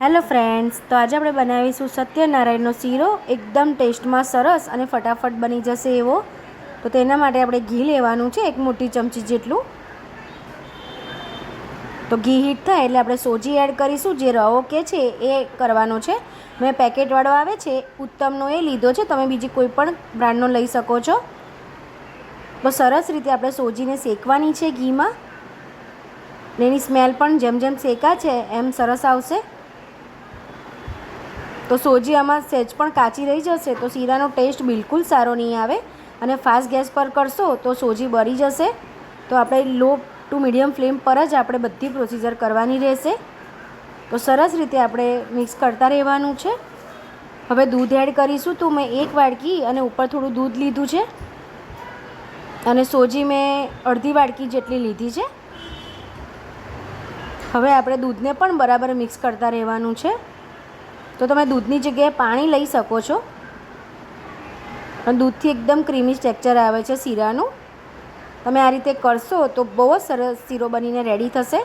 Hello friends, તો આજે આપણે બનાવીશું સત્યનારાયણનો શીરો. એકદમ ટેસ્ટમાં સરસ અને ફટાફટ બની જશે એવો. તો તેના માટે આપણે ઘી લેવાનું છે, 1 મોટી ચમચી જેટલું. તો ઘી હીટ થાય એટલે આપણે સોજી એડ કરીશું. જે રવો કે છે એ કરવાનો છે. મેં પેકેટવાળો આવે છે ઉત્તમનો એ લીધો છે, તમે બીજી કોઈ પણ બ્રાન્ડનો લઈ શકો છો. તો સરસ રીતે આપણે સોજીને શેકવાની છે ઘીમાં. એની સ્મેલ પણ જેમ જેમ શેકા છે એમ સરસ આવશે. તો સોજી આમાં સહેજ પણ કાચી રહી જશે તો શીરાનો ટેસ્ટ બિલકુલ સારો નહીં આવે. અને ફાસ્ટ ગેસ પર કરશો તો સોજી બળી જશે. તો આપણે લો ટુ મીડિયમ ફ્લેમ પર જ આપણે બધી પ્રોસીજર કરવાની રહેશે. તો સરસ રીતે આપણે મિક્સ કરતા રહેવાનું છે. હવે દૂધ એડ કરીશું. તો મેં 1 વાડકી અને ઉપર થોડું દૂધ લીધું છે, અને સોજી મેં અડધી વાડકી જેટલી લીધી છે. હવે આપણે દૂધને પણ બરાબર મિક્સ કરતા રહેવાનું છે. તો તમે દૂધની જગ્યાએ પાણી લઈ શકો છો. અને દૂધથી એકદમ ક્રીમી ટેક્સચર આવે છે શીરાનું. તમે આ રીતે કરશો તો બહુ જ સરસ શીરો બનીને રેડી થશે.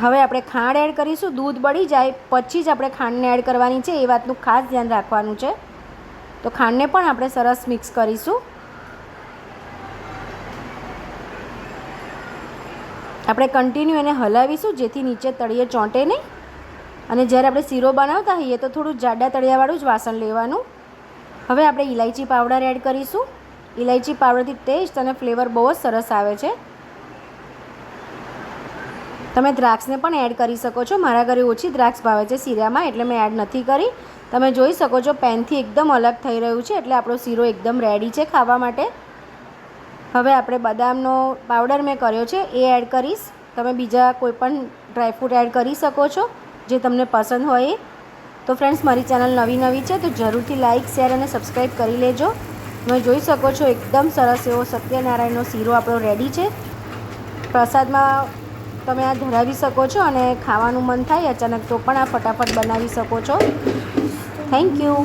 હવે આપણે ખાંડ એડ કરીશું. દૂધ બળી જાય પછી જ આપણે ખાંડને એડ કરવાની છે, એ વાતનું ખાસ ધ્યાન રાખવાનું છે. તો ખાંડને પણ આપણે સરસ મિક્સ કરીશું. આપણે કન્ટિન્યુ એને હલાવીશું જેથી નીચે તળિયે ચોંટે નહીં. અને જ્યારે આપણે શીરો બનાવતા હોઈએ તો થોડું જાડા તળિયાવાળું જ વાસણ લેવાનું. હવે આપણે ઇલાયચી પાવડર એડ કરીશું. ઇલાયચી પાવડરથી ટેસ્ટ અને ફ્લેવર બહુ જ સરસ આવે છે. તમે દ્રાક્ષને પણ એડ કરી શકો છો. મારા ઘરે ઓછી દ્રાક્ષ ભાવે છે શીરામાં, એટલે મેં એડ નથી કરી. તમે જોઈ શકો છો પેનથી એકદમ અલગ થઈ રહ્યું છે, એટલે આપણો શીરો એકદમ રેડી છે ખાવા માટે. હવે આપણે બદામનો પાવડર મેં કર્યો છે એ એડ કરીશ. તમે બીજા કોઈ પણ ડ્રાયફ્રૂટ એડ કરી શકો છો જે તમને પસંદ હોય એ. તો ફ્રેન્ડ્સ, મારી ચેનલ નવી છે તો જરૂરથી લાઇક, શેર અને સબસ્ક્રાઈબ કરી લેજો. તમે જોઈ શકો છો એકદમ સરસ એવો સત્યનારાયણનો શીરો આપણો રેડી છે. પ્રસાદમાં તમે આ ધરાવી શકો છો, અને ખાવાનું મન થાય અચાનક તો પણ આ ફટાફટ બનાવી શકો છો. Thank you.